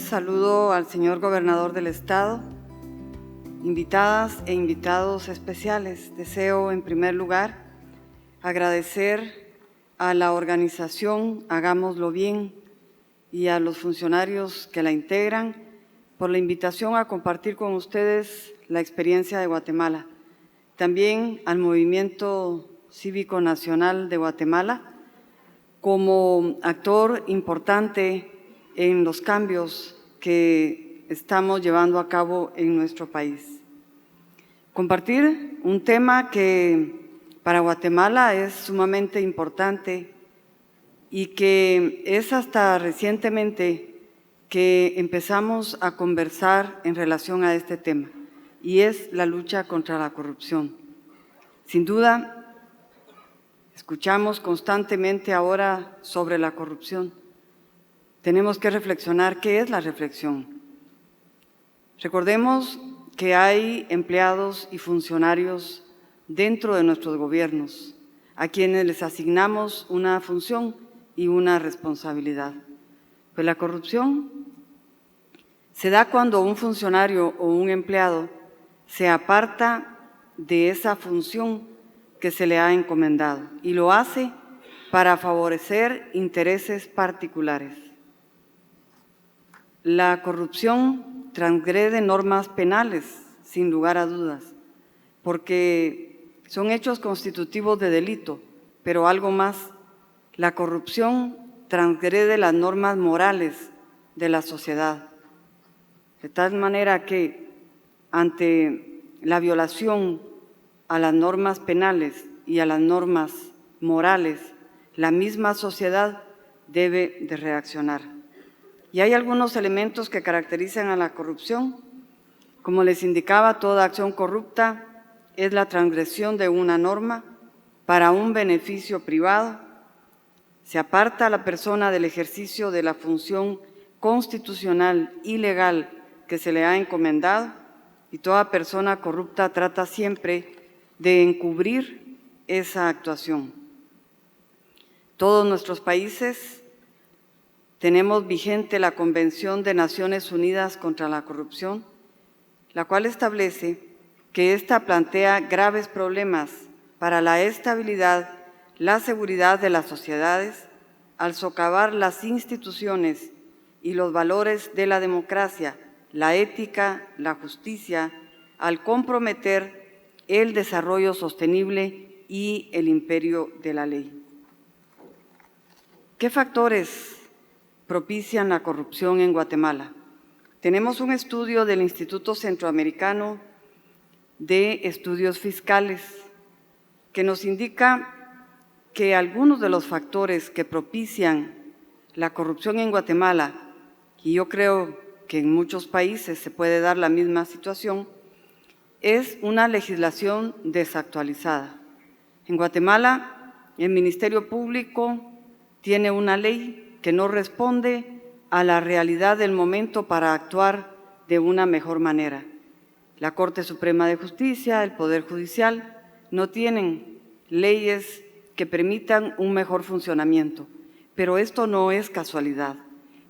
saludo al señor gobernador del estado, invitadas e invitados especiales. Deseo en primer lugar agradecer a la organización Hagámoslo Bien y a los funcionarios que la integran por la invitación a compartir con ustedes la experiencia de Guatemala. También al Movimiento Cívico Nacional de Guatemala como actor importante en los cambios que estamos llevando a cabo en nuestro país. Compartir un tema que para Guatemala es sumamente importante y que es hasta recientemente que empezamos a conversar en relación a este tema, y es la lucha contra la corrupción. Sin duda, escuchamos constantemente ahora sobre la corrupción. Tenemos que reflexionar qué es la reflexión. Recordemos que hay empleados y funcionarios dentro de nuestros gobiernos a quienes les asignamos una función y una responsabilidad. Pues la corrupción se da cuando un funcionario o un empleado se aparta de esa función que se le ha encomendado y lo hace para favorecer intereses particulares. La corrupción transgrede normas penales, sin lugar a dudas, porque son hechos constitutivos de delito, pero algo más, la corrupción transgrede las normas morales de la sociedad, de tal manera que ante la violación a las normas penales y a las normas morales, la misma sociedad debe de reaccionar. Y hay algunos elementos que caracterizan a la corrupción. Como les indicaba, toda acción corrupta es la transgresión de una norma para un beneficio privado. Se aparta a la persona del ejercicio de la función constitucional y legal que se le ha encomendado, y toda persona corrupta trata siempre de encubrir esa actuación. Todos nuestros países tenemos vigente la Convención de Naciones Unidas contra la Corrupción, la cual establece que ésta plantea graves problemas para la estabilidad, la seguridad de las sociedades, al socavar las instituciones y los valores de la democracia, la ética, la justicia, al comprometer el desarrollo sostenible y el imperio de la ley. ¿Qué factores propician la corrupción en Guatemala? Tenemos un estudio del Instituto Centroamericano de Estudios Fiscales que nos indica que algunos de los factores que propician la corrupción en Guatemala, y yo creo que en muchos países se puede dar la misma situación, es una legislación desactualizada. En Guatemala, el Ministerio Público tiene una ley que no responde a la realidad del momento para actuar de una mejor manera. La Corte Suprema de Justicia, el Poder Judicial, no tienen leyes que permitan un mejor funcionamiento, pero esto no es casualidad.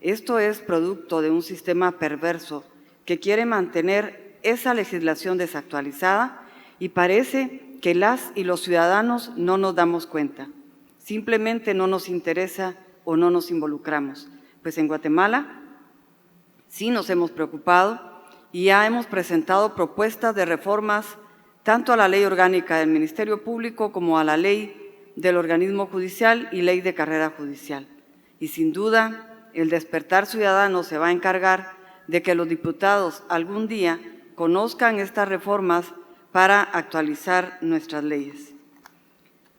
Esto es producto de un sistema perverso que quiere mantener esa legislación desactualizada, y parece que las y los ciudadanos no nos damos cuenta. Simplemente no nos interesa o no nos involucramos. Pues en Guatemala sí nos hemos preocupado y ya hemos presentado propuestas de reformas tanto a la Ley Orgánica del Ministerio Público como a la Ley del Organismo Judicial y Ley de Carrera Judicial. Y sin duda, el despertar ciudadano se va a encargar de que los diputados algún día conozcan estas reformas para actualizar nuestras leyes.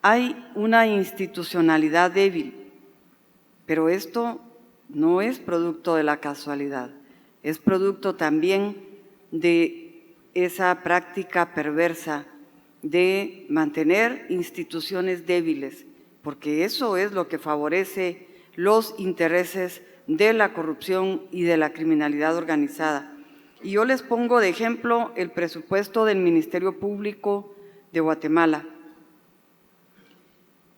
Hay una institucionalidad débil, pero esto no es producto de la casualidad, es producto también de esa práctica perversa de mantener instituciones débiles, porque eso es lo que favorece los intereses de la corrupción y de la criminalidad organizada. Y yo les pongo de ejemplo el presupuesto del Ministerio Público de Guatemala.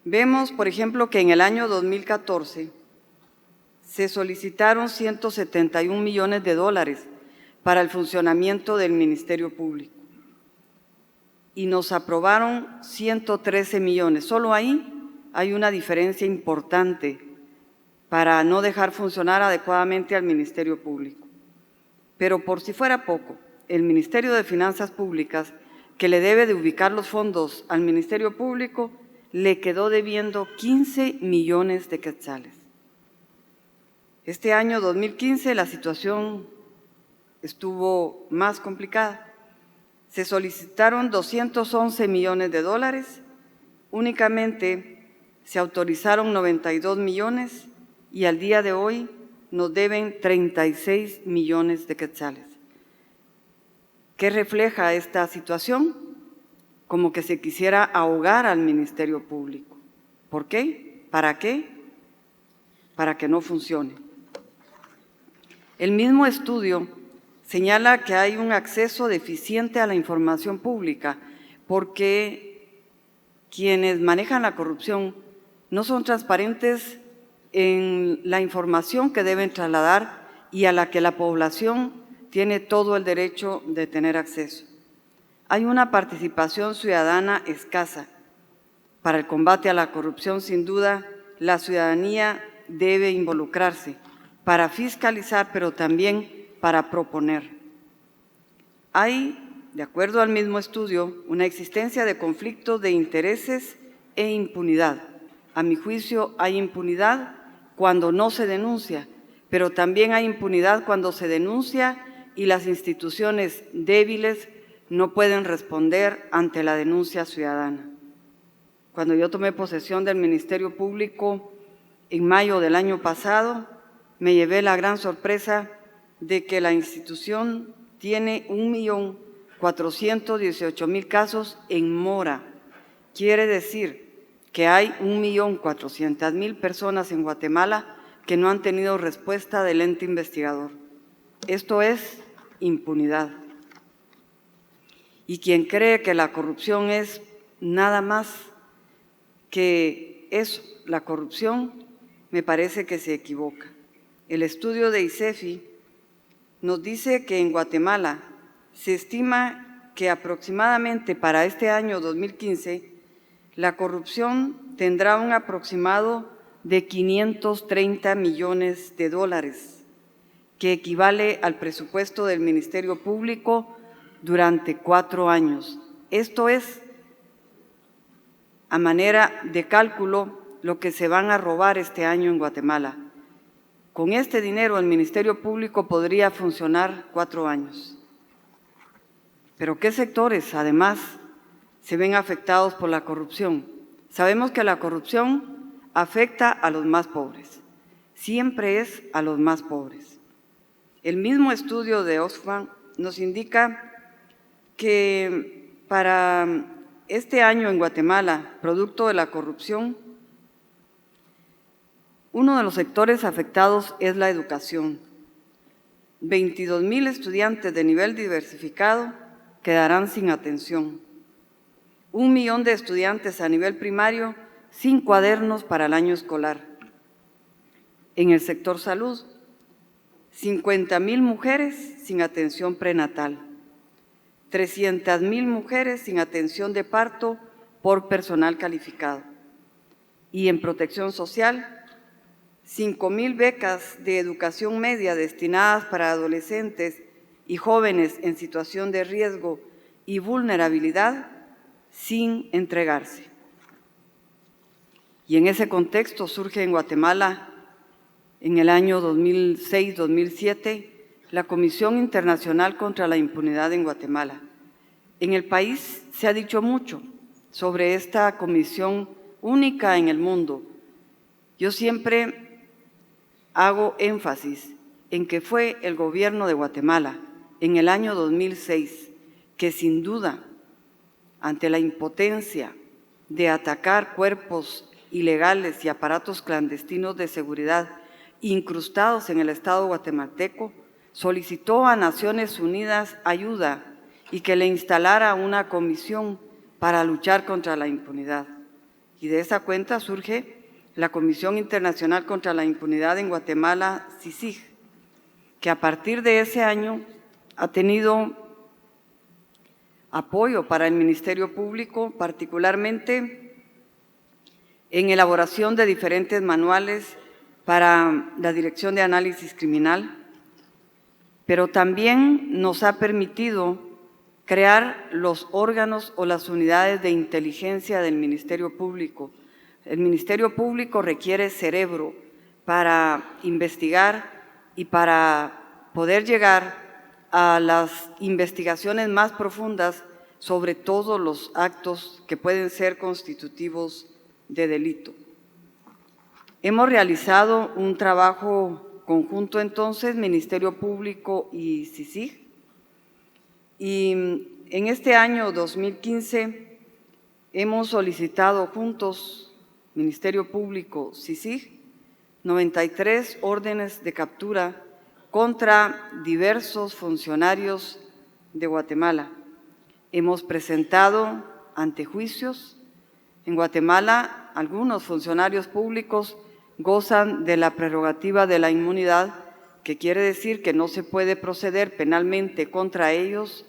Vemos, por ejemplo, que en el año 2014 se solicitaron 171 millones de dólares para el funcionamiento del Ministerio Público y nos aprobaron 113 millones. Solo ahí hay una diferencia importante para no dejar funcionar adecuadamente al Ministerio Público. Pero por si fuera poco, el Ministerio de Finanzas Públicas, que le debe de ubicar los fondos al Ministerio Público, le quedó debiendo 15 millones de quetzales. Este año 2015 la situación estuvo más complicada. Se solicitaron 211 millones de dólares, únicamente se autorizaron 92 millones y al día de hoy nos deben 36 millones de quetzales. ¿Qué refleja esta situación? Como que se quisiera ahogar al Ministerio Público. ¿Por qué? ¿Para qué? Para que no funcione. El mismo estudio señala que hay un acceso deficiente a la información pública porque quienes manejan la corrupción no son transparentes en la información que deben trasladar y a la que la población tiene todo el derecho de tener acceso. Hay una participación ciudadana escasa. Para el combate a la corrupción, sin duda, la ciudadanía debe involucrarse para fiscalizar, pero también para proponer. Hay, de acuerdo al mismo estudio, una existencia de conflictos de intereses e impunidad. A mi juicio, hay impunidad cuando no se denuncia, pero también hay impunidad cuando se denuncia y las instituciones débiles no pueden responder ante la denuncia ciudadana. Cuando yo tomé posesión del Ministerio Público en mayo del año pasado, me llevé la gran sorpresa de que la institución tiene 1.418.000 casos en mora. Quiere decir que hay 1.400.000 personas en Guatemala que no han tenido respuesta del ente investigador. Esto es impunidad. Y quien cree que la corrupción es nada más que eso, la corrupción, me parece que se equivoca. El estudio de ICEFI nos dice que en Guatemala se estima que aproximadamente para este año 2015 la corrupción tendrá un aproximado de 530 millones de dólares, que equivale al presupuesto del Ministerio Público durante 4 años. Esto es, a manera de cálculo, lo que se van a robar este año en Guatemala. Con este dinero el Ministerio Público podría funcionar 4 años. ¿Pero qué sectores, además, se ven afectados por la corrupción? Sabemos que la corrupción afecta a los más pobres. Siempre es a los más pobres. El mismo estudio de Oxfam nos indica que para este año en Guatemala, producto de la corrupción, uno de los sectores afectados es la educación. 22,000 estudiantes de nivel diversificado quedarán sin atención. 1 millón de estudiantes a nivel primario sin cuadernos para el año escolar. En el sector salud, 50,000 mujeres sin atención prenatal. 300,000 mujeres sin atención de parto por personal calificado. Y en protección social, 5,000 becas de educación media destinadas para adolescentes y jóvenes en situación de riesgo y vulnerabilidad sin entregarse. Y en ese contexto surge en Guatemala, en el año 2006-2007, la Comisión Internacional contra la Impunidad en Guatemala. En el país se ha dicho mucho sobre esta comisión única en el mundo. Yo siempre hago énfasis en que fue el gobierno de Guatemala en el año 2006 que sin duda, ante la impotencia de atacar cuerpos ilegales y aparatos clandestinos de seguridad incrustados en el Estado guatemalteco, solicitó a Naciones Unidas ayuda y que le instalara una comisión para luchar contra la impunidad. Y de esa cuenta surge la Comisión Internacional contra la Impunidad en Guatemala, CICIG, que a partir de ese año ha tenido apoyo para el Ministerio Público, particularmente en elaboración de diferentes manuales para la Dirección de Análisis Criminal, pero también nos ha permitido crear los órganos o las unidades de inteligencia del Ministerio Público. El Ministerio Público requiere cerebro para investigar y para poder llegar a las investigaciones más profundas sobre todos los actos que pueden ser constitutivos de delito. Hemos realizado un trabajo conjunto entonces, Ministerio Público y CICIG, y en este año 2015 hemos solicitado juntos, Ministerio Público, CICIG, 93 órdenes de captura contra diversos funcionarios de Guatemala. Hemos presentado antejuicios. En Guatemala, algunos funcionarios públicos gozan de la prerrogativa de la inmunidad, que quiere decir que no se puede proceder penalmente contra ellos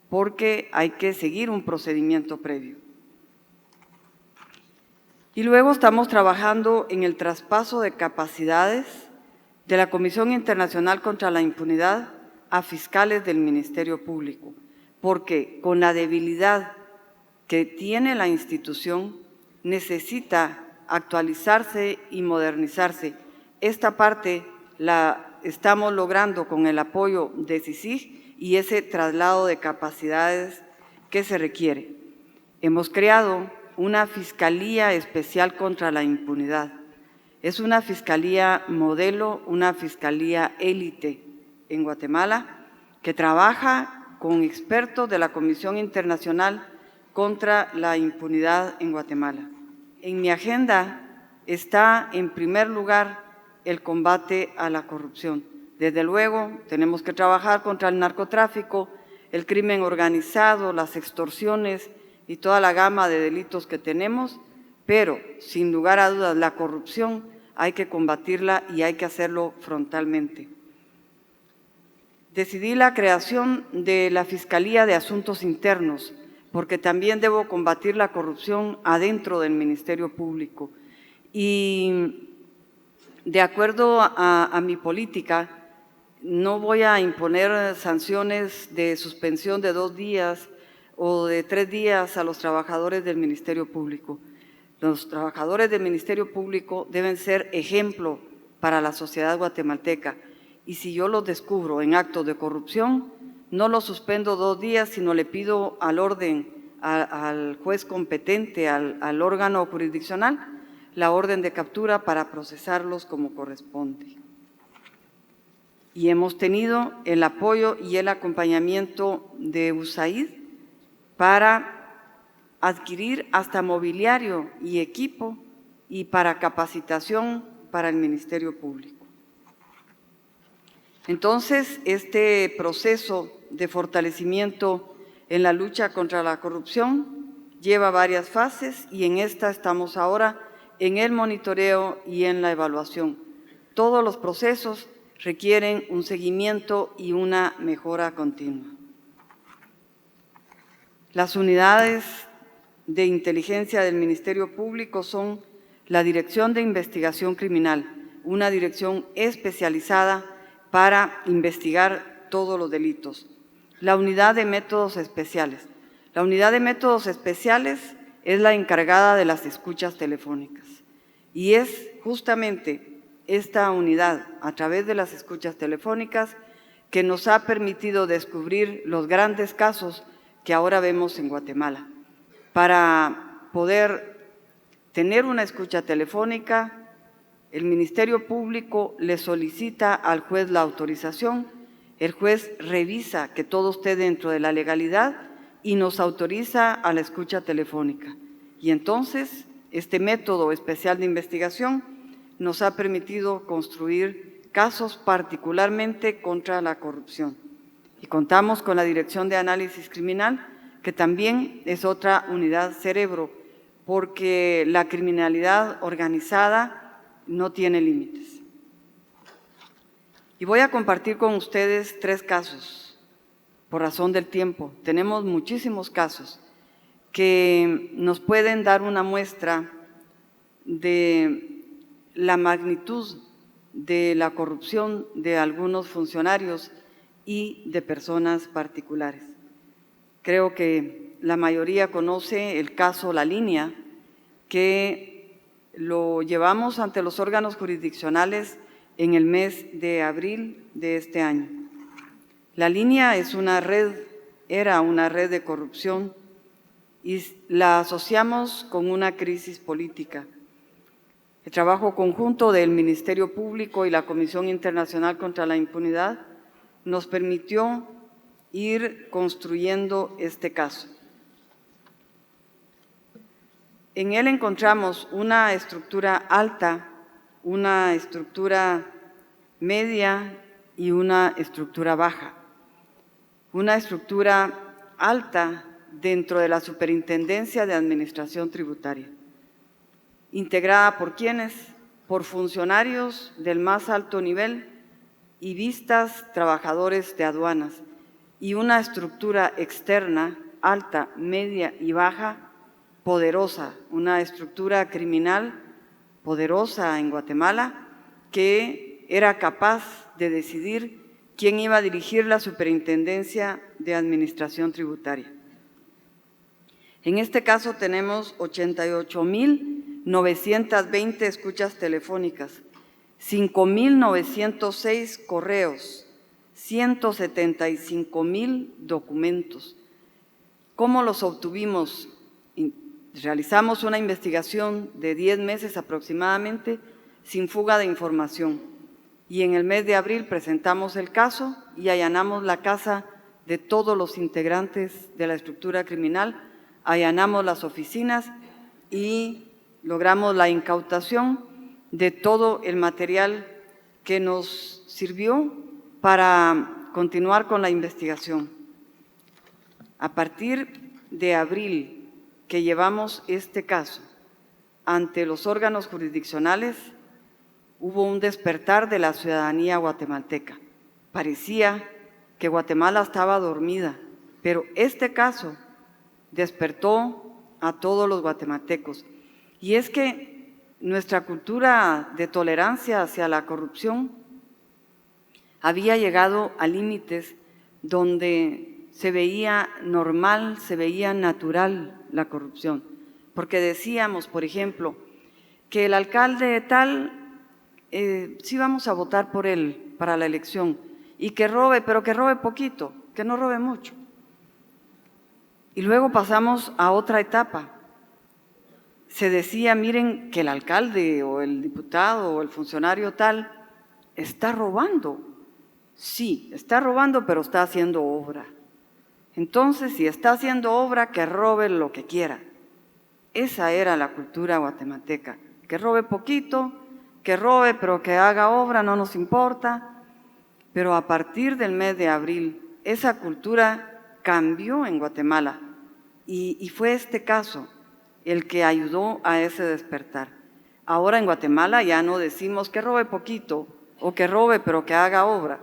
porque hay que seguir un procedimiento previo. Y luego estamos trabajando en el traspaso de capacidades de la Comisión Internacional contra la Impunidad a fiscales del Ministerio Público, porque con la debilidad que tiene la institución necesita actualizarse y modernizarse. Esta parte la estamos logrando con el apoyo de CICIG y ese traslado de capacidades que se requiere. Hemos creado una Fiscalía Especial contra la Impunidad. Es una fiscalía modelo, una fiscalía élite en Guatemala que trabaja con expertos de la Comisión Internacional contra la Impunidad en Guatemala. En mi agenda está en primer lugar el combate a la corrupción. Desde luego tenemos que trabajar contra el narcotráfico, el crimen organizado, las extorsiones y toda la gama de delitos que tenemos, pero sin lugar a dudas la corrupción hay que combatirla y hay que hacerlo frontalmente. Decidí la creación de la Fiscalía de Asuntos Internos, porque también debo combatir la corrupción adentro del Ministerio Público. Y de acuerdo a mi política, no voy a imponer sanciones de suspensión de 2 días o de 3 días a los trabajadores del Ministerio Público. Los trabajadores del Ministerio Público deben ser ejemplo para la sociedad guatemalteca. Y si yo los descubro en actos de corrupción, no los suspendo 2 días, sino le pido al juez competente, al órgano jurisdiccional, la orden de captura para procesarlos como corresponde. Y hemos tenido el apoyo y el acompañamiento de USAID para adquirir hasta mobiliario y equipo y para capacitación para el Ministerio Público. Entonces, este proceso de fortalecimiento en la lucha contra la corrupción lleva varias fases y en esta estamos ahora en el monitoreo y en la evaluación. Todos los procesos requieren un seguimiento y una mejora continua. Las unidades de inteligencia del Ministerio Público son la Dirección de Investigación Criminal, una dirección especializada para investigar todos los delitos. La Unidad de Métodos Especiales. La Unidad de Métodos Especiales es la encargada de las escuchas telefónicas y es justamente esta unidad, a través de las escuchas telefónicas, que nos ha permitido descubrir los grandes casos que ahora vemos en Guatemala. Para poder tener una escucha telefónica, el Ministerio Público le solicita al juez la autorización, el juez revisa que todo esté dentro de la legalidad y nos autoriza a la escucha telefónica. Y entonces, este método especial de investigación nos ha permitido construir casos particularmente contra la corrupción. Y contamos con la Dirección de Análisis Criminal, que también es otra unidad cerebro porque la criminalidad organizada no tiene límites. Y voy a compartir con ustedes 3 casos, por razón del tiempo. Tenemos muchísimos casos que nos pueden dar una muestra de la magnitud de la corrupción de algunos funcionarios y de personas particulares. Creo que la mayoría conoce el caso La Línea, que lo llevamos ante los órganos jurisdiccionales en el mes de abril de este año. La Línea es una red, era una red de corrupción y la asociamos con una crisis política. El trabajo conjunto del Ministerio Público y la Comisión Internacional contra la Impunidad nos permitió ir construyendo este caso. En él encontramos una estructura alta, una estructura media y una estructura baja. Una estructura alta dentro de la Superintendencia de Administración Tributaria, integrada por ¿quiénes? Por funcionarios del más alto nivel y vistas trabajadores de aduanas, y una estructura externa, alta, media y baja, poderosa, una estructura criminal poderosa en Guatemala que era capaz de decidir quién iba a dirigir la Superintendencia de Administración Tributaria. En este caso tenemos 88.920 escuchas telefónicas, 5.906 correos, 175.000 documentos. ¿Cómo los obtuvimos? Realizamos una investigación de 10 meses aproximadamente, sin fuga de información. Y en el mes de abril presentamos el caso y allanamos la casa de todos los integrantes de la estructura criminal, allanamos las oficinas y logramos la incautación de todo el material que nos sirvió para continuar con la investigación. A partir de abril que llevamos este caso ante los órganos jurisdiccionales, hubo un despertar de la ciudadanía guatemalteca. Parecía que Guatemala estaba dormida, pero este caso despertó a todos los guatemaltecos. Y es que nuestra cultura de tolerancia hacia la corrupción había llegado a límites donde se veía normal, se veía natural la corrupción. Porque decíamos, por ejemplo, que el alcalde tal, sí vamos a votar por él para la elección, y que robe, pero que robe poquito, que no robe mucho. Y luego pasamos a otra etapa. Se decía, miren, que el alcalde o el diputado o el funcionario tal está robando. Sí, está robando, pero está haciendo obra. Entonces, si está haciendo obra, que robe lo que quiera. Esa era la cultura guatemalteca. Que robe poquito, que robe, pero que haga obra, no nos importa. Pero a partir del mes de abril, esa cultura cambió en Guatemala y fue este caso el que ayudó a ese despertar. Ahora en Guatemala ya no decimos que robe poquito o que robe, pero que haga obra.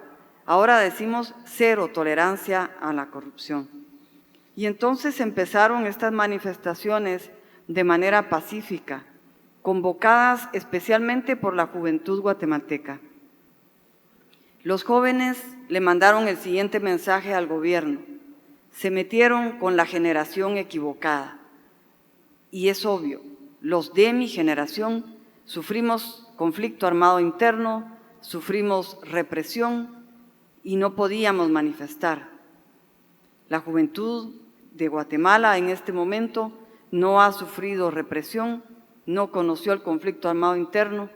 Ahora decimos cero tolerancia a la corrupción. Y entonces empezaron estas manifestaciones de manera pacífica, convocadas especialmente por la juventud guatemalteca. Los jóvenes le mandaron el siguiente mensaje al gobierno: se metieron con la generación equivocada. Y es obvio, los de mi generación sufrimos conflicto armado interno, sufrimos represión y no podíamos manifestar. La juventud de Guatemala en este momento no ha sufrido represión, no conoció el conflicto armado interno,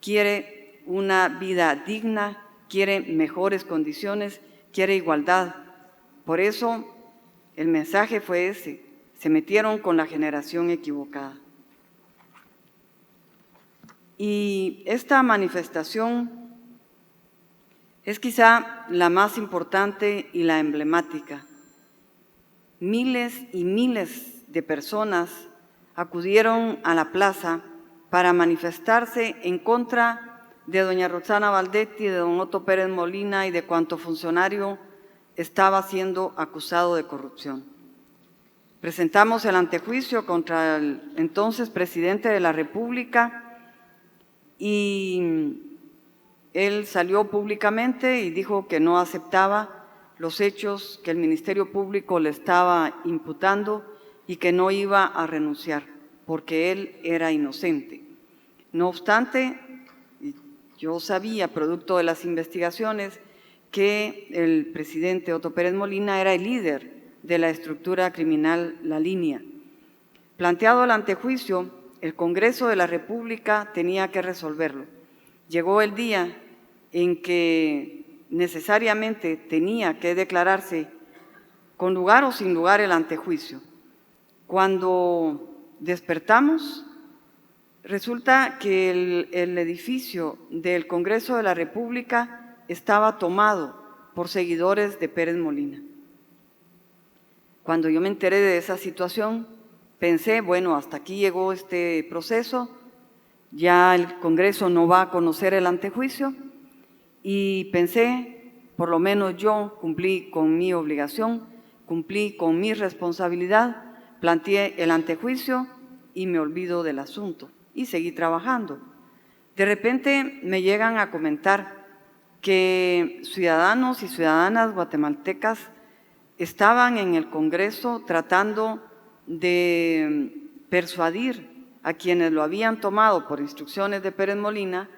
quiere una vida digna, quiere mejores condiciones, quiere igualdad. Por eso el mensaje fue ese: se metieron con la generación equivocada. Y esta manifestación es quizá la más importante y la emblemática. Miles y miles de personas acudieron a la plaza para manifestarse en contra de doña Roxana Baldetti, de don Otto Pérez Molina y de cuanto funcionario estaba siendo acusado de corrupción. Presentamos el antejuicio contra el entonces presidente de la República y él salió públicamente y dijo que no aceptaba los hechos que el Ministerio Público le estaba imputando y que no iba a renunciar porque él era inocente. No obstante, yo sabía, producto de las investigaciones, que el presidente Otto Pérez Molina era el líder de la estructura criminal La Línea. Planteado el antejuicio, el Congreso de la República tenía que resolverlo. Llegó el día en que necesariamente tenía que declararse con lugar o sin lugar el antejuicio. Cuando despertamos, resulta que el edificio del Congreso de la República estaba tomado por seguidores de Pérez Molina. Cuando yo me enteré de esa situación, pensé, bueno, hasta aquí llegó este proceso, ya el Congreso no va a conocer el antejuicio, y pensé, por lo menos yo cumplí con mi obligación, cumplí con mi responsabilidad, planteé el antejuicio y me olvido del asunto y seguí trabajando. De repente me llegan a comentar que ciudadanos y ciudadanas guatemaltecas estaban en el Congreso tratando de persuadir a quienes lo habían tomado por instrucciones de Pérez Molina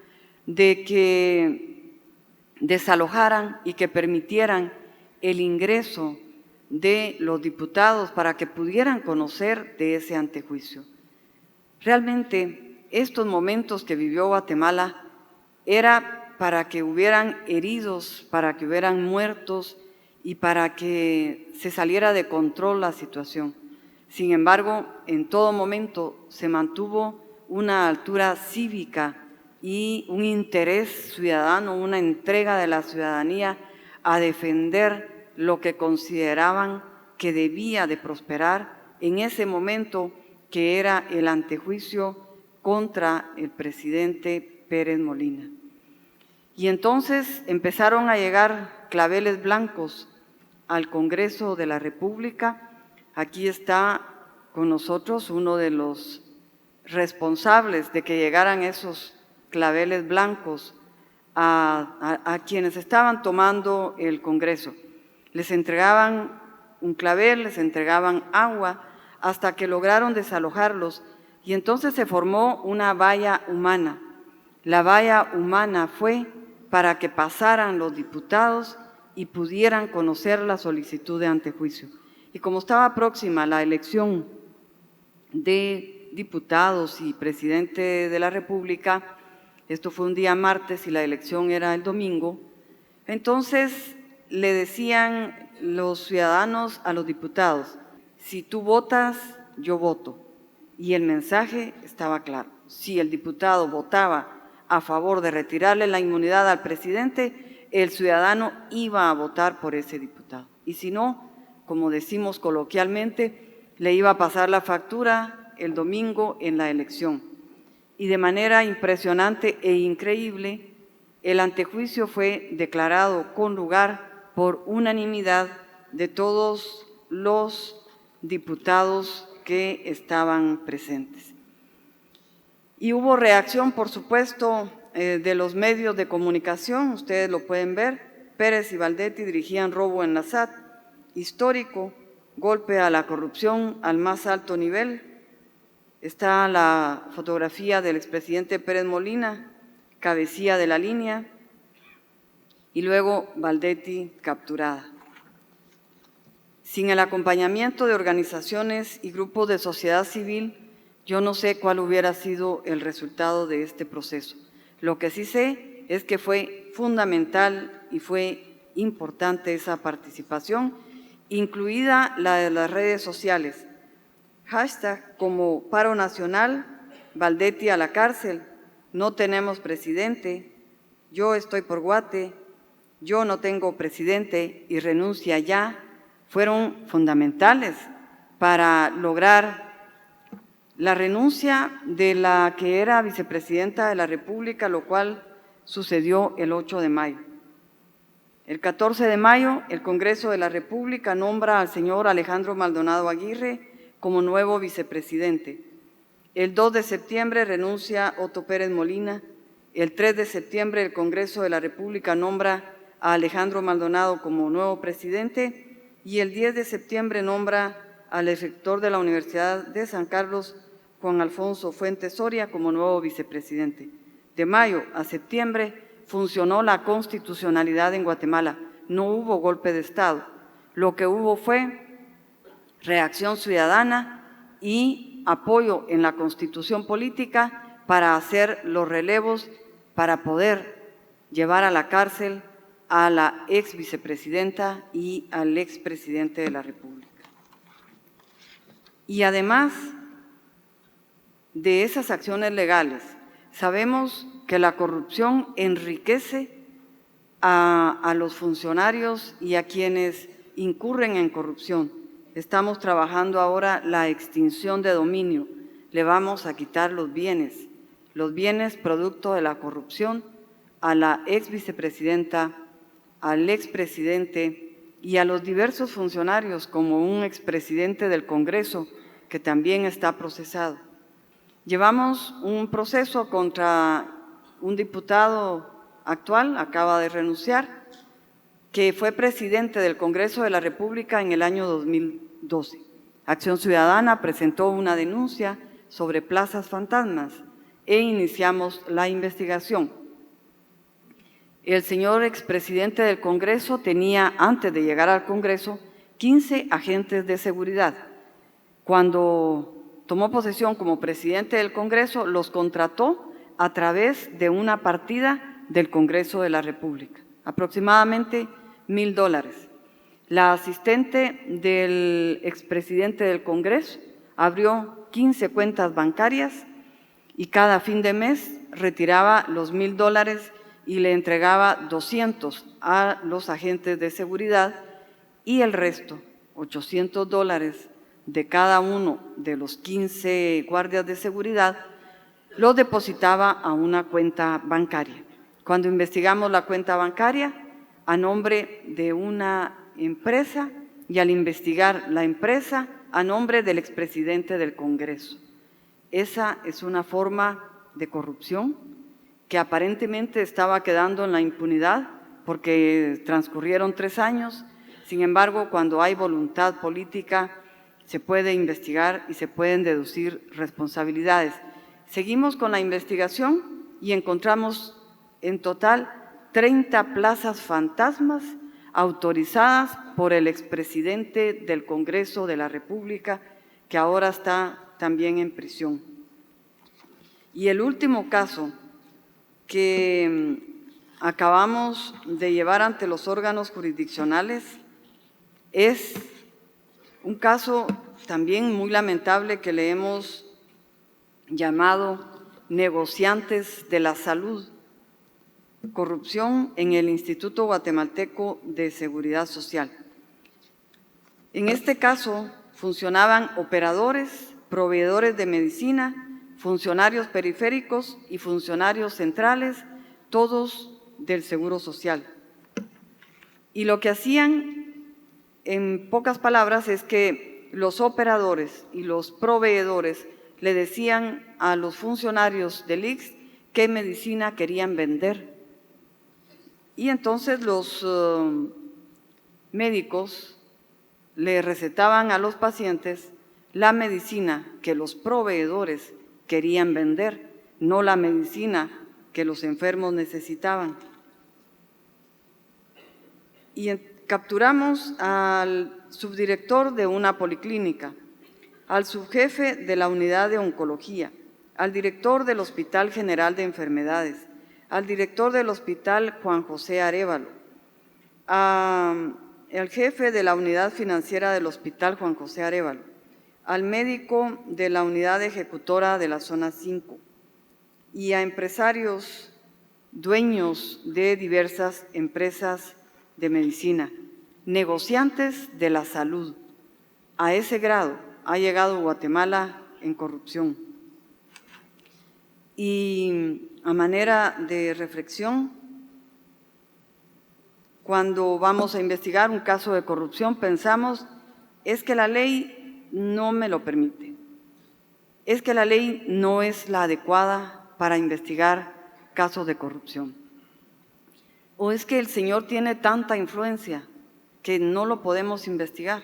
de que desalojaran y que permitieran el ingreso de los diputados para que pudieran conocer de ese antejuicio. Realmente, estos momentos que vivió Guatemala era para que hubieran heridos, para que hubieran muertos y para que se saliera de control la situación. Sin embargo, en todo momento se mantuvo una altura cívica y un interés ciudadano, una entrega de la ciudadanía a defender lo que consideraban que debía de prosperar en ese momento, que era el antejuicio contra el presidente Pérez Molina. Y entonces empezaron a llegar claveles blancos al Congreso de la República. Aquí está con nosotros uno de los responsables de que llegaran esos claveles blancos a quienes estaban tomando el Congreso. Les entregaban un clavel, les entregaban agua, hasta que lograron desalojarlos y entonces se formó una valla humana. La valla humana fue para que pasaran los diputados y pudieran conocer la solicitud de antejuicio. Y como estaba próxima la elección de diputados y presidente de la República, esto fue un día martes y la elección era el domingo, entonces le decían los ciudadanos a los diputados: si tú votas, yo voto. Y el mensaje estaba claro: si el diputado votaba a favor de retirarle la inmunidad al presidente, el ciudadano iba a votar por ese diputado. Y si no, como decimos coloquialmente, le iba a pasar la factura el domingo en la elección. Y de manera impresionante e increíble, el antejuicio fue declarado con lugar por unanimidad de todos los diputados que estaban presentes. Y hubo reacción, por supuesto, de los medios de comunicación, ustedes lo pueden ver. Pérez y Baldetti dirigían robo en la SAT, histórico, golpe a la corrupción al más alto nivel. Está la fotografía del expresidente Pérez Molina, cabecilla de La Línea, y luego Baldetti capturada. Sin el acompañamiento de organizaciones y grupos de sociedad civil, yo no sé cuál hubiera sido el resultado de este proceso. Lo que sí sé es que fue fundamental y fue importante esa participación, incluida la de las redes sociales. Hashtag como Paro Nacional, Baldetti a la cárcel, no tenemos presidente, yo estoy por Guate, yo no tengo presidente y renuncia ya, fueron fundamentales para lograr la renuncia de la que era vicepresidenta de la República, lo cual sucedió el 8 de mayo. El 14 de mayo, el Congreso de la República nombra al señor Alejandro Maldonado Aguirre como nuevo vicepresidente. El 2 de septiembre renuncia Otto Pérez Molina. El 3 de septiembre, el Congreso de la República nombra a Alejandro Maldonado como nuevo presidente y el 10 de septiembre nombra al rector de la Universidad de San Carlos, Juan Alfonso Fuentes Soria, como nuevo vicepresidente. De mayo a septiembre funcionó la constitucionalidad en Guatemala. No hubo golpe de Estado. Lo que hubo fue reacción ciudadana y apoyo en la constitución política para hacer los relevos, para poder llevar a la cárcel a la ex vicepresidenta y al expresidente de la República. Y además de esas acciones legales, sabemos que la corrupción enriquece a los funcionarios y a quienes incurren en corrupción. Estamos trabajando ahora la extinción de dominio. Le vamos a quitar los bienes producto de la corrupción a la ex vicepresidenta, al expresidente y a los diversos funcionarios, como un expresidente del Congreso que también está procesado. Llevamos un proceso contra un diputado actual, acaba de renunciar, que fue presidente del Congreso de la República en el año 2012. Acción Ciudadana presentó una denuncia sobre plazas fantasmas e iniciamos la investigación. El señor expresidente del Congreso tenía, antes de llegar al Congreso, 15 agentes de seguridad. Cuando tomó posesión como presidente del Congreso, los contrató a través de una partida del Congreso de la República, aproximadamente $1,000. La asistente del expresidente del Congreso abrió 15 cuentas bancarias y cada fin de mes retiraba los $1,000 y le entregaba 200 a los agentes de seguridad y el resto, $800 de cada uno de los 15 guardias de seguridad, los depositaba a una cuenta bancaria. Cuando investigamos la cuenta bancaria a nombre de una empresa y al investigar la empresa a nombre del expresidente del Congreso. Esa es una forma de corrupción que aparentemente estaba quedando en la impunidad porque transcurrieron 3 años. Sin embargo, cuando hay voluntad política, se puede investigar y se pueden deducir responsabilidades. Seguimos con la investigación y encontramos en total 30 plazas fantasmas autorizadas por el expresidente del Congreso de la República, que ahora está también en prisión. Y el último caso que acabamos de llevar ante los órganos jurisdiccionales es un caso también muy lamentable que le hemos llamado negociantes de la salud, corrupción en el Instituto Guatemalteco de Seguridad Social. En este caso funcionaban operadores, proveedores de medicina, funcionarios periféricos y funcionarios centrales, todos del Seguro Social. Y lo que hacían, en pocas palabras, es que los operadores y los proveedores le decían a los funcionarios del ICS qué medicina querían vender. Y entonces los médicos le recetaban a los pacientes la medicina que los proveedores querían vender, no la medicina que los enfermos necesitaban. Y capturamos al subdirector de una policlínica, al subjefe de la unidad de oncología, al director del Hospital General de Enfermedades, al director del Hospital Juan José Arévalo, al jefe de la unidad financiera del Hospital Juan José Arévalo, al médico de la unidad ejecutora de la Zona 5 y a empresarios dueños de diversas empresas de medicina, negociantes de la salud. A ese grado ha llegado Guatemala en corrupción. Y a manera de reflexión, cuando vamos a investigar un caso de corrupción, pensamos, es que la ley no me lo permite, es que la ley no es la adecuada para investigar casos de corrupción, o es que el señor tiene tanta influencia que no lo podemos investigar,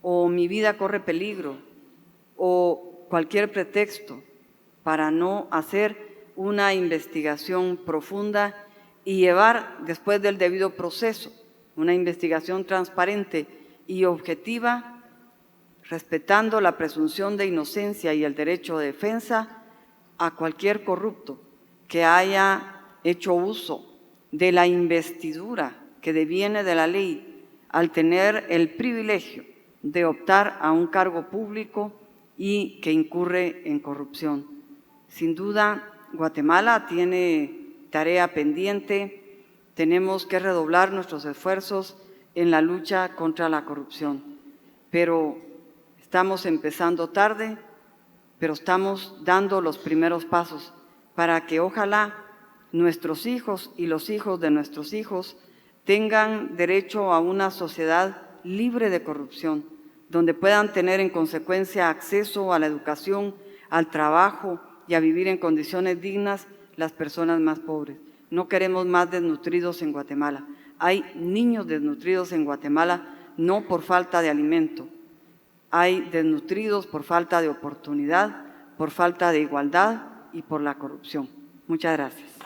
o mi vida corre peligro, o cualquier pretexto para no hacer una investigación profunda y llevar, después del debido proceso, una investigación transparente y objetiva, respetando la presunción de inocencia y el derecho de defensa a cualquier corrupto que haya hecho uso de la investidura que deviene de la ley al tener el privilegio de optar a un cargo público y que incurre en corrupción. Sin duda, Guatemala tiene tarea pendiente, tenemos que redoblar nuestros esfuerzos en la lucha contra la corrupción, pero estamos empezando tarde, pero estamos dando los primeros pasos para que ojalá nuestros hijos y los hijos de nuestros hijos tengan derecho a una sociedad libre de corrupción, donde puedan tener en consecuencia acceso a la educación, al trabajo y a vivir en condiciones dignas las personas más pobres. No queremos más desnutridos en Guatemala. Hay niños desnutridos en Guatemala no por falta de alimento, hay desnutridos por falta de oportunidad, por falta de igualdad y por la corrupción. Muchas gracias.